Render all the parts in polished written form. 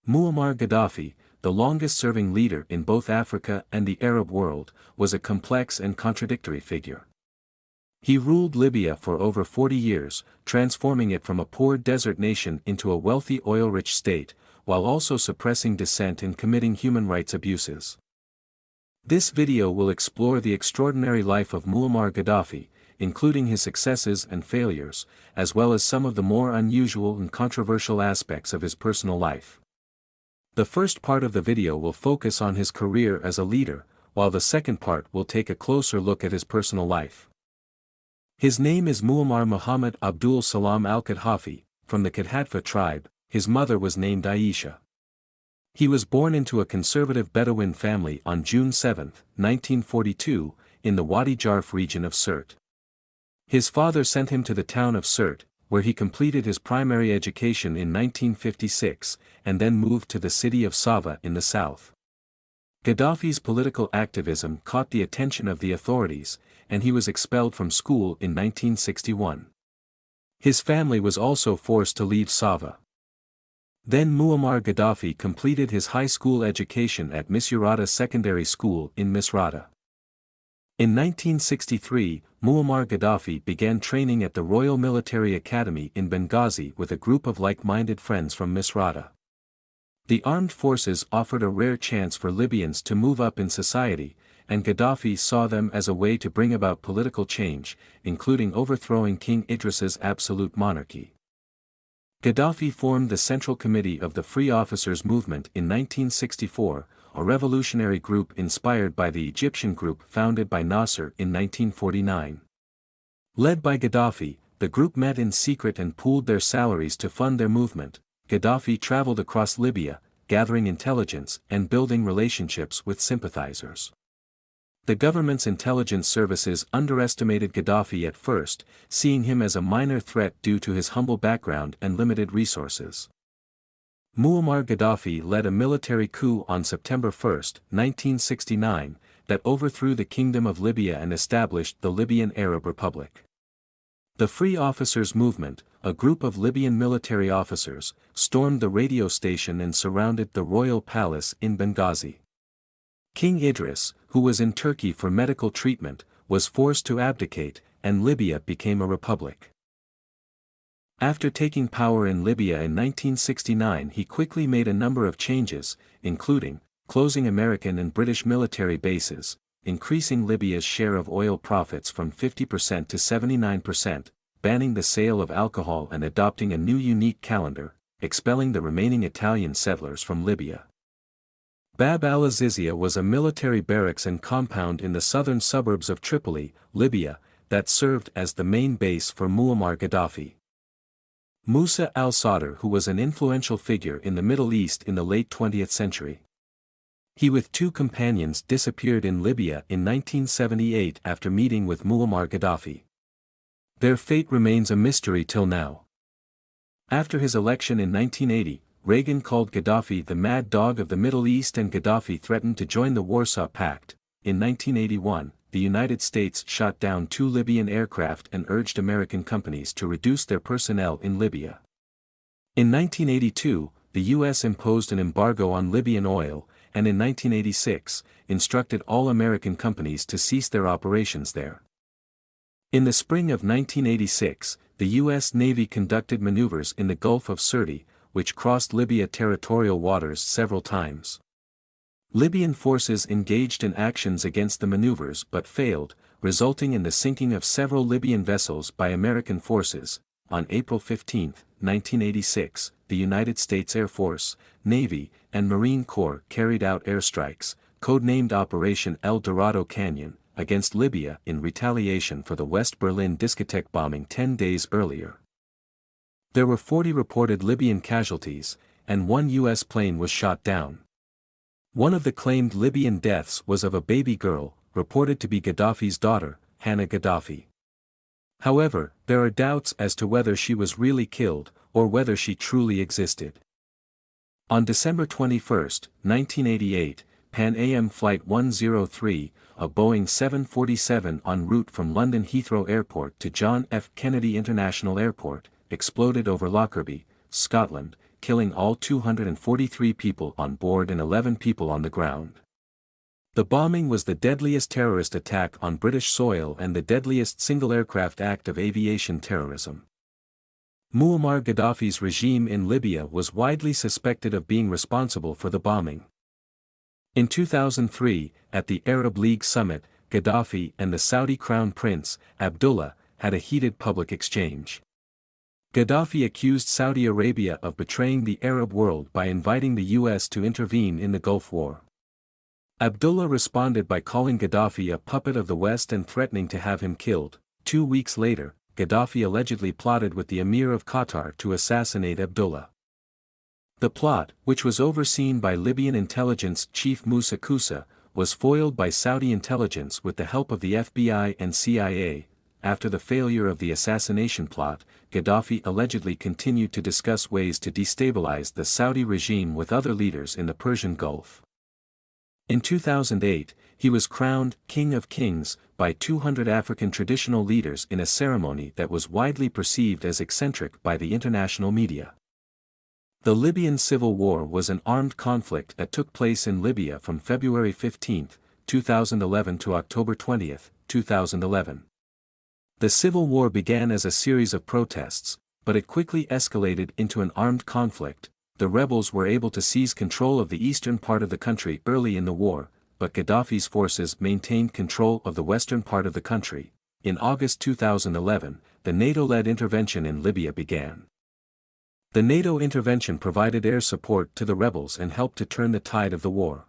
Muammar Gaddafi, the longest-serving leader in both Africa and the Arab world, was a complex and contradictory figure. He ruled Libya for over 40 years, transforming it from a poor desert nation into a wealthy oil-rich state, while also suppressing dissent and committing human rights abuses. This video will explore the extraordinary life of Muammar Gaddafi, including his successes and failures, as well as some of the more unusual and controversial aspects of his personal life. The first part of the video will focus on his career as a leader, while the second part will take a closer look at his personal life. His name is Muammar Muhammad Abdul Salam al-Gaddafi, from the Gaddafi tribe. His mother was named Aisha. He was born into a conservative Bedouin family on June 7, 1942, in the Wadi Jarf region of Sirte. His father sent him to the town of Sirte, where he completed his primary education in 1956, and then moved to the city of Sava in the south. Gaddafi's political activism caught the attention of the authorities, and he was expelled from school in 1961. His family was also forced to leave Sava. Then Muammar Gaddafi completed his high school education at Misrata Secondary School in Misrata. In 1963, Muammar Gaddafi began training at the Royal Military Academy in Benghazi with a group of like-minded friends from Misrata. The armed forces offered a rare chance for Libyans to move up in society, and Gaddafi saw them as a way to bring about political change, including overthrowing King Idris's absolute monarchy. Gaddafi formed the Central Committee of the Free Officers Movement in 1964, a revolutionary group inspired by the Egyptian group founded by Nasser in 1949. Led by Gaddafi, the group met in secret and pooled their salaries to fund their movement. Gaddafi traveled across Libya, gathering intelligence and building relationships with sympathizers. The government's intelligence services underestimated Gaddafi at first, seeing him as a minor threat due to his humble background and limited resources. Muammar Gaddafi led a military coup on September 1, 1969, that overthrew the Kingdom of Libya and established the Libyan Arab Republic. The Free Officers Movement, a group of Libyan military officers, stormed the radio station and surrounded the royal palace in Benghazi. King Idris, who was in Turkey for medical treatment, was forced to abdicate, and Libya became a republic. After taking power in Libya in 1969, he quickly made a number of changes, including closing American and British military bases, increasing Libya's share of oil profits from 50% to 79%, banning the sale of alcohol and adopting a new unique calendar, expelling the remaining Italian settlers from Libya. Bab al-Azizia was a military barracks and compound in the southern suburbs of Tripoli, Libya, that served as the main base for Muammar Gaddafi. Musa al-Sadr, who was an influential figure in the Middle East in the late 20th century. He with two companions disappeared in Libya in 1978 after meeting with Muammar Gaddafi. Their fate remains a mystery till now. After his election in 1980, Reagan called Gaddafi the mad dog of the Middle East and Gaddafi threatened to join the Warsaw Pact. In 1981, the United States shot down 2 Libyan aircraft and urged American companies to reduce their personnel in Libya. In 1982, the U.S. imposed an embargo on Libyan oil, and in 1986, instructed all American companies to cease their operations there. In the spring of 1986, the U.S. Navy conducted maneuvers in the Gulf of Sirte, which crossed Libya territorial waters several times. Libyan forces engaged in actions against the maneuvers but failed, resulting in the sinking of several Libyan vessels by American forces. On April 15, 1986, the United States Air Force, Navy, and Marine Corps carried out airstrikes, codenamed Operation El Dorado Canyon, against Libya in retaliation for the West Berlin discotheque bombing 10 days earlier. There were 40 reported Libyan casualties, and 1 U.S. plane was shot down. One of the claimed Libyan deaths was of a baby girl, reported to be Gaddafi's daughter, Hannah Gaddafi. However, there are doubts as to whether she was really killed, or whether she truly existed. On December 21, 1988, Pan Am Flight 103, a Boeing 747 en route from London Heathrow Airport to John F. Kennedy International Airport, exploded over Lockerbie, Scotland, killing all 243 people on board and 11 people on the ground. The bombing was the deadliest terrorist attack on British soil and the deadliest single aircraft act of aviation terrorism. Muammar Gaddafi's regime in Libya was widely suspected of being responsible for the bombing. In 2003, at the Arab League summit, Gaddafi and the Saudi Crown Prince, Abdullah, had a heated public exchange. Gaddafi accused Saudi Arabia of betraying the Arab world by inviting the US to intervene in the Gulf War. Abdullah responded by calling Gaddafi a puppet of the West and threatening to have him killed. 2 weeks later, Gaddafi allegedly plotted with the Emir of Qatar to assassinate Abdullah. The plot, which was overseen by Libyan intelligence chief Musa Kusa, was foiled by Saudi intelligence with the help of the FBI and CIA. After the failure of the assassination plot, Gaddafi allegedly continued to discuss ways to destabilize the Saudi regime with other leaders in the Persian Gulf. In 2008, he was crowned King of Kings by 200 African traditional leaders in a ceremony that was widely perceived as eccentric by the international media. The Libyan civil war was an armed conflict that took place in Libya from February 15, 2011 to October 20, 2011. The civil war began as a series of protests, but it quickly escalated into an armed conflict. The rebels were able to seize control of the eastern part of the country early in the war, but Gaddafi's forces maintained control of the western part of the country. In August 2011, the NATO-led intervention in Libya began. The NATO intervention provided air support to the rebels and helped to turn the tide of the war.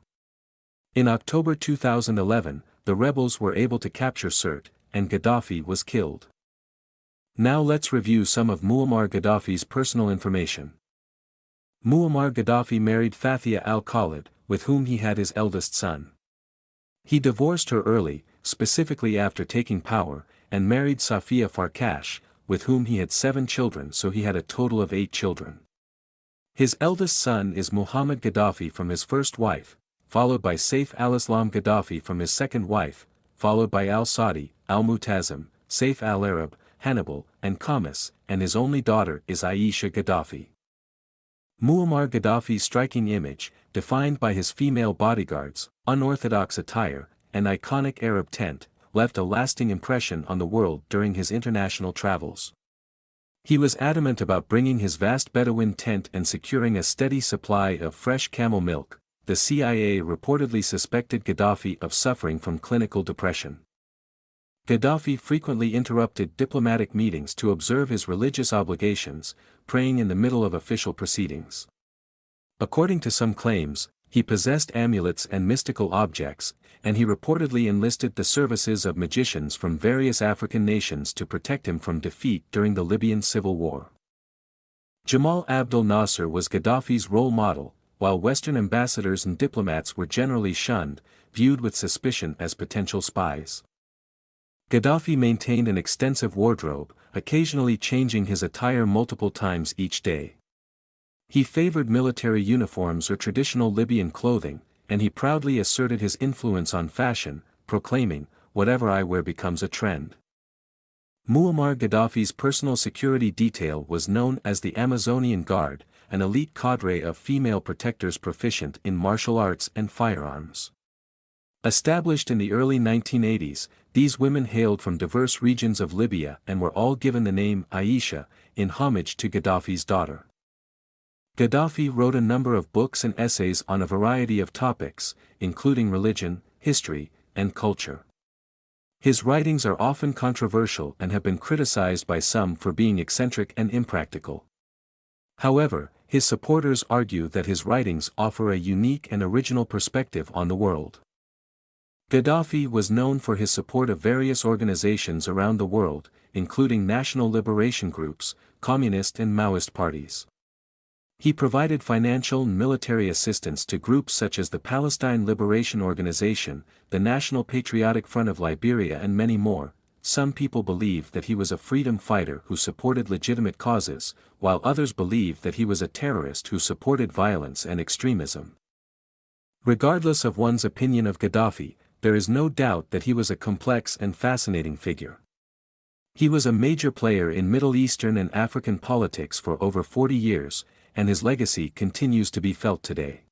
In October 2011, the rebels were able to capture Sirte, and Gaddafi was killed. Now let's review some of Muammar Gaddafi's personal information. Muammar Gaddafi married Fathia al-Khalid, with whom he had his eldest son. He divorced her early, specifically after taking power, and married Safia Farkash, with whom he had 7 children, so he had a total of 8 children. His eldest son is Muhammad Gaddafi from his first wife, followed by Saif al-Islam Gaddafi from his second wife, followed by al-Saadi, al-Mutazim, Saif al-Arab, Hannibal, and Qamis, and his only daughter is Aisha Gaddafi. Muammar Gaddafi's striking image, defined by his female bodyguards, unorthodox attire, and iconic Arab tent, left a lasting impression on the world during his international travels. He was adamant about bringing his vast Bedouin tent and securing a steady supply of fresh camel milk. The CIA reportedly suspected Gaddafi of suffering from clinical depression. Gaddafi frequently interrupted diplomatic meetings to observe his religious obligations, praying in the middle of official proceedings. According to some claims, he possessed amulets and mystical objects, and he reportedly enlisted the services of magicians from various African nations to protect him from defeat during the Libyan civil war. Jamal Abdel Nasser was Gaddafi's role model, while Western ambassadors and diplomats were generally shunned, viewed with suspicion as potential spies. Gaddafi maintained an extensive wardrobe, occasionally changing his attire multiple times each day. He favored military uniforms or traditional Libyan clothing, and he proudly asserted his influence on fashion, proclaiming, "Whatever I wear becomes a trend." Muammar Gaddafi's personal security detail was known as the Amazonian Guard, an elite cadre of female protectors proficient in martial arts and firearms. Established in the early 1980s, these women hailed from diverse regions of Libya and were all given the name Aisha, in homage to Gaddafi's daughter. Gaddafi wrote a number of books and essays on a variety of topics, including religion, history, and culture. His writings are often controversial and have been criticized by some for being eccentric and impractical. However, his supporters argue that his writings offer a unique and original perspective on the world. Gaddafi was known for his support of various organizations around the world, including national liberation groups, communist and Maoist parties. He provided financial and military assistance to groups such as the Palestine Liberation Organization, the National Patriotic Front of Liberia, and many more. Some people believe that he was a freedom fighter who supported legitimate causes, while others believe that he was a terrorist who supported violence and extremism. Regardless of one's opinion of Gaddafi, there is no doubt that he was a complex and fascinating figure. He was a major player in Middle Eastern and African politics for over 40 years, and his legacy continues to be felt today.